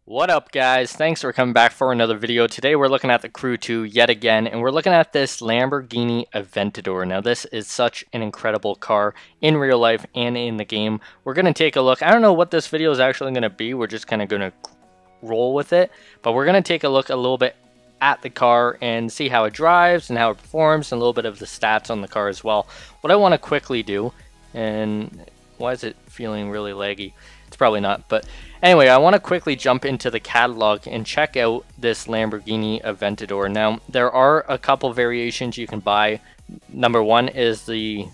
What up, guys? Thanks for coming back for another video. Today we're looking at the Crew 2 yet again, and we're looking at this Lamborghini Aventador. Now this is such an incredible car in real life and in the game. We're going to take a look. I don't know what this video is actually going to be. We're just kind of going to roll with it, but we're going to take a look a little bit at the car and see how it drives and how it performs and a little bit of the stats on the car as well. What I want to quickly do, and why is it feeling really laggy? It's probably not, but anyway, I want to quickly jump into the catalog and check out this Lamborghini Aventador. Now, there are a couple variations you can buy. Number one is the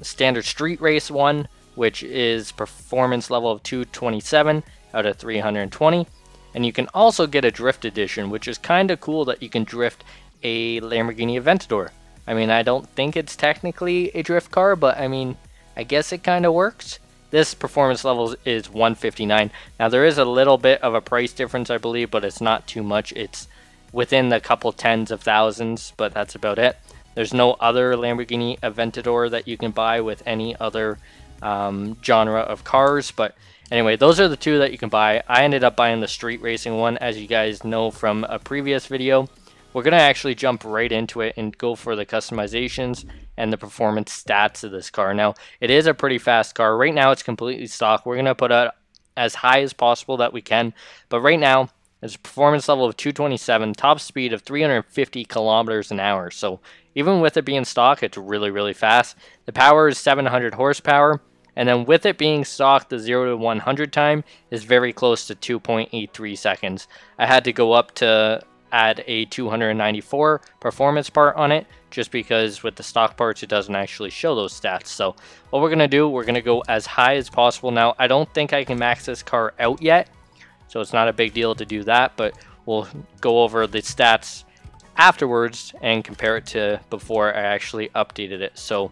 standard street race one, which is performance level of 227 out of 320. And you can also get a drift edition, which is kind of cool that you can drift a Lamborghini Aventador. I mean, I don't think it's technically a drift car, but I mean, I guess it kind of works. This performance level is 159. Now there is a little bit of a price difference, I believe, but it's not too much. It's within the couple tens of thousands, but that's about it. There's no other Lamborghini Aventador that you can buy with any other genre of cars. But anyway, those are the two that you can buy. I ended up buying the street racing one, as you guys know from a previous video. We're going to actually jump right into it and go for the customizations and the performance stats of this car. Now, it is a pretty fast car. Right now, it's completely stock. We're going to put it as high as possible that we can. But right now, it's a performance level of 227, top speed of 350 kilometers an hour. So even with it being stock, it's really, really fast. The power is 700 horsepower. And then with it being stock, the 0 to 100 time is very close to 2.83 seconds. I had to go up to add a 294 performance part on it, just because with the stock parts it doesn't actually show those stats. So what we're gonna do, we're gonna go as high as possible. Now I don't think I can max this car out yet, so it's not a big deal to do that, but we'll go over the stats afterwards and compare it to before I actually updated it. So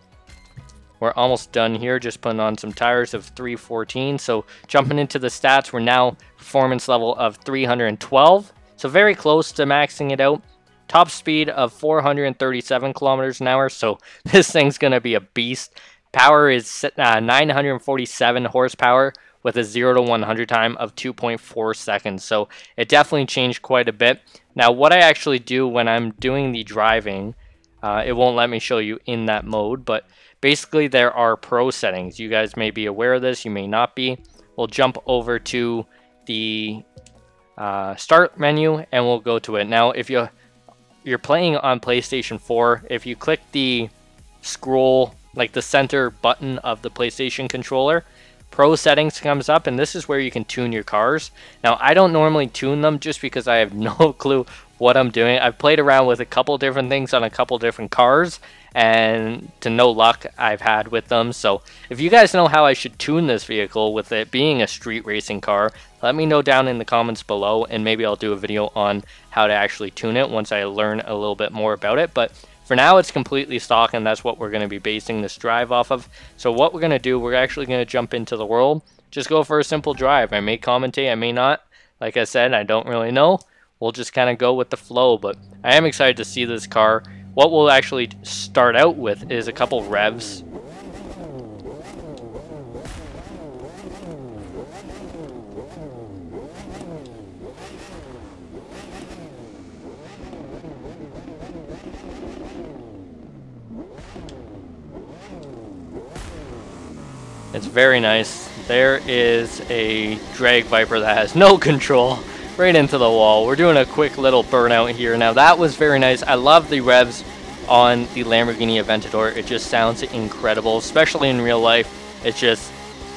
we're almost done here, just putting on some tires of 314. So jumping into the stats, we're now performance level of 312. So very close to maxing it out. Top speed of 437 kilometers an hour. So this thing's going to be a beast. Power is 947 horsepower with a 0 to 100 time of 2.4 seconds. So it definitely changed quite a bit. Now what I actually do when I'm doing the driving, it won't let me show you in that mode, but basically there are pro settings. You guys may be aware of this, you may not be. We'll jump over to the start menu and we'll go to it. Now if you're playing on PlayStation 4, if you click the scroll, like the center button of the PlayStation controller, Pro Settings comes up, and this is where you can tune your cars. Now I don't normally tune them just because I have no clue what I'm doing. I've played around with a couple different things on a couple different cars, and to no luck I've had with them. So if you guys know how I should tune this vehicle with it being a street racing car, let me know down in the comments below, and maybe I'll do a video on how to actually tune it once I learn a little bit more about it. But for now, it's completely stock, and that's what we're going to be basing this drive off of. So what we're going to do, we're actually going to jump into the world, just go for a simple drive. I may commentate, I may not. Like I said, I don't really know. We'll just kind of go with the flow, but I am excited to see this car. What we'll actually start out with is a couple revs. It's very nice. There is a drag viper that has no control. Right into the wall. We're doing a quick little burnout here. Now that was very nice. I love the revs on the Lamborghini Aventador. It just sounds incredible, especially in real life. It's just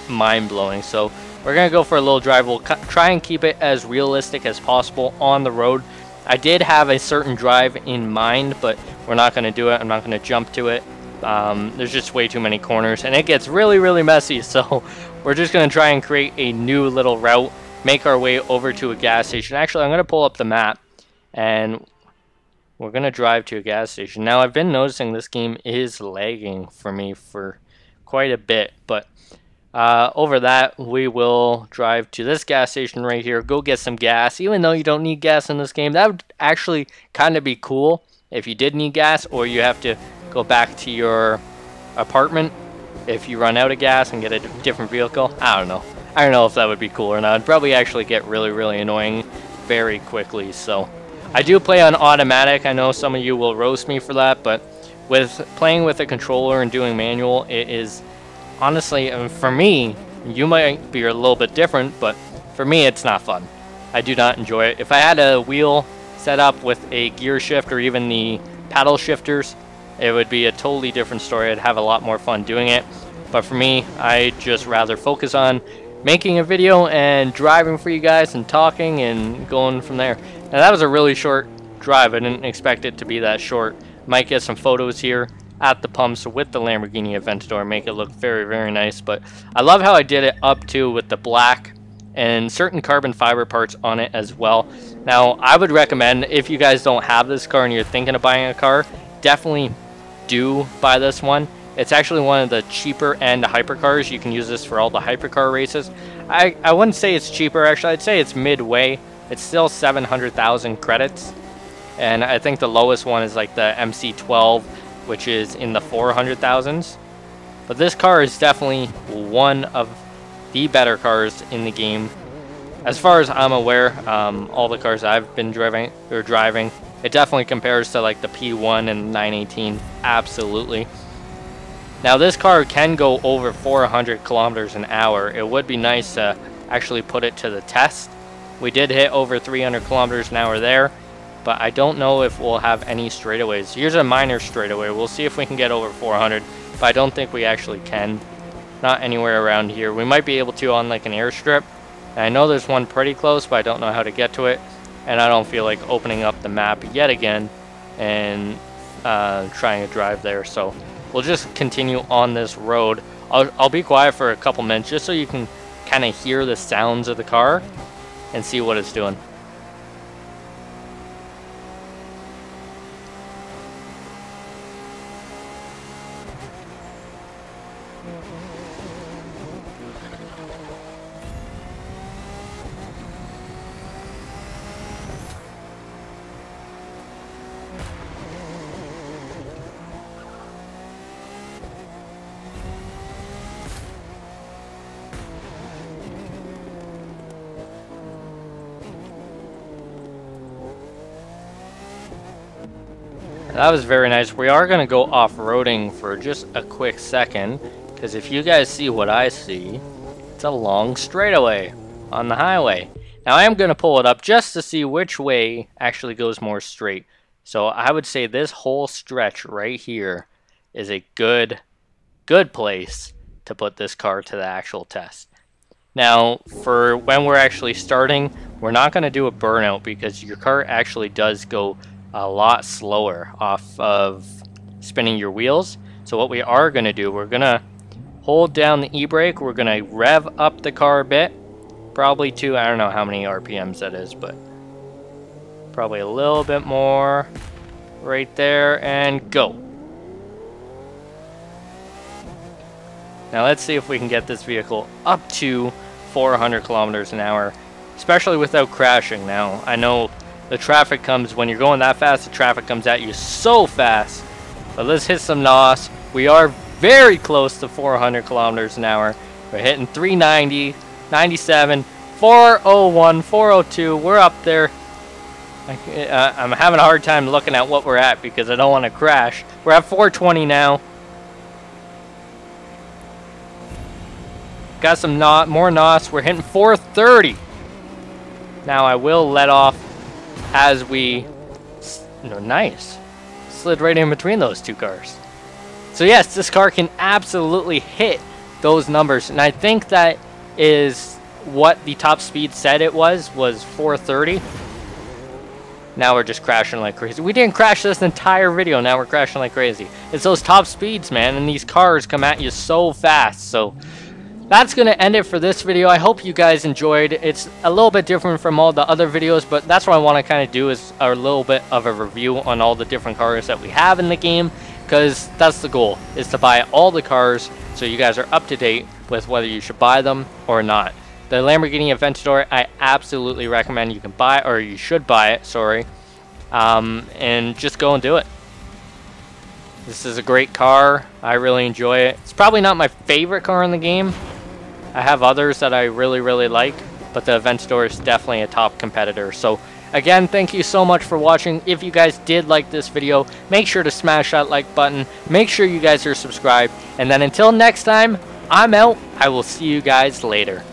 mind-blowing. So we're gonna go for a little drive. We'll try and keep it as realistic as possible on the road. I did have a certain drive in mind, but we're not gonna do it. I'm not gonna jump to it. There's just way too many corners, and it gets really, really messy. So we're just gonna try and create a new little route, make our way over to a gas station. Actually, I'm going to pull up the map, and we're going to drive to a gas station. Now, I've been noticing this game is lagging for me for quite a bit, but over that, we will drive to this gas station right here, go get some gas. Even though you don't need gas in this game, that would actually kind of be cool if you did need gas, or you have to go back to your apartment if you run out of gas and get a different vehicle. I don't know. I don't know if that would be cool or not. It'd probably actually get really, really annoying very quickly. So I do play on automatic. I know some of you will roast me for that, but with playing with a controller and doing manual, it is honestly, for me, you might be a little bit different, but for me, it's not fun. I do not enjoy it. If I had a wheel set up with a gear shift or even the paddle shifters, it would be a totally different story. I'd have a lot more fun doing it. But for me, I just rather focus on making a video and driving for you guys and talking and going from there. Now that was a really short drive. I didn't expect it to be that short. Might get some photos here at the pumps with the Lamborghini Aventador, make it look very, very nice. But I love how I did it up too with the black and certain carbon fiber parts on it as well. Now I would recommend, if you guys don't have this car and you're thinking of buying a car, definitely do buy this one. It's actually one of the cheaper end hypercars. You can use this for all the hypercar races. I wouldn't say it's cheaper, actually. I'd say it's midway. It's still 700,000 credits. And I think the lowest one is like the MC12, which is in the 400,000s. But this car is definitely one of the better cars in the game. As far as I'm aware, all the cars I've been driving, it definitely compares to like the P1 and 918. Absolutely. Now this car can go over 400 kilometers an hour. It would be nice to actually put it to the test. We did hit over 300 kilometers an hour there, but I don't know if we'll have any straightaways. Here's a minor straightaway. We'll see if we can get over 400, but I don't think we actually can. Not anywhere around here. We might be able to on like an airstrip. And I know there's one pretty close, but I don't know how to get to it. And I don't feel like opening up the map yet again and trying to drive there. So we'll just continue on this road. I'll be quiet for a couple minutes just so you can kind of hear the sounds of the car and see what it's doing. That was very nice. We are going to go off-roading for just a quick second, because if you guys see what I see, it's a long straightaway on the highway. Now I am going to pull it up just to see which way actually goes more straight. So I would say this whole stretch right here is a good place to put this car to the actual test. Now for when we're actually starting, we're not going to do a burnout because your car actually does go a lot slower off of spinning your wheels. So what we are going to do, we're going to hold down the e-brake, we're going to rev up the car a bit, probably to, I don't know how many RPMs that is, but probably a little bit more right there, and go. Now let's see if we can get this vehicle up to 400 kilometers an hour, especially without crashing. Now I know the traffic comes, when you're going that fast, the traffic comes at you so fast. But let's hit some NOS. We are very close to 400 kilometers an hour. We're hitting 390, 97, 401, 402. We're up there. I'm having a hard time looking at what we're at because I don't want to crash. We're at 420 now. Got some more NOS. We're hitting 430. Now I will let off as we, nice, slid right in between those two cars. So yes, this car can absolutely hit those numbers, and I think that is what the top speed said it was 430. Now we're just crashing like crazy. We didn't crash this entire video, now we're crashing like crazy. It's those top speeds, man, and these cars come at you so fast. So that's going to end it for this video. I hope you guys enjoyed. It's a little bit different from all the other videos, but that's what I want to kind of do, is a little bit of a review on all the different cars that we have in the game, because that's the goal, is to buy all the cars so you guys are up to date with whether you should buy them or not. The Lamborghini Aventador, I absolutely recommend you can buy, or you should buy it, sorry, and just go and do it. This is a great car. I really enjoy it. It's probably not my favorite car in the game, I have others that I really like, but the Aventador is definitely a top competitor. So again, thank you so much for watching. If you guys did like this video, make sure to smash that like button. Make sure you guys are subscribed. And then until next time, I'm out. I will see you guys later.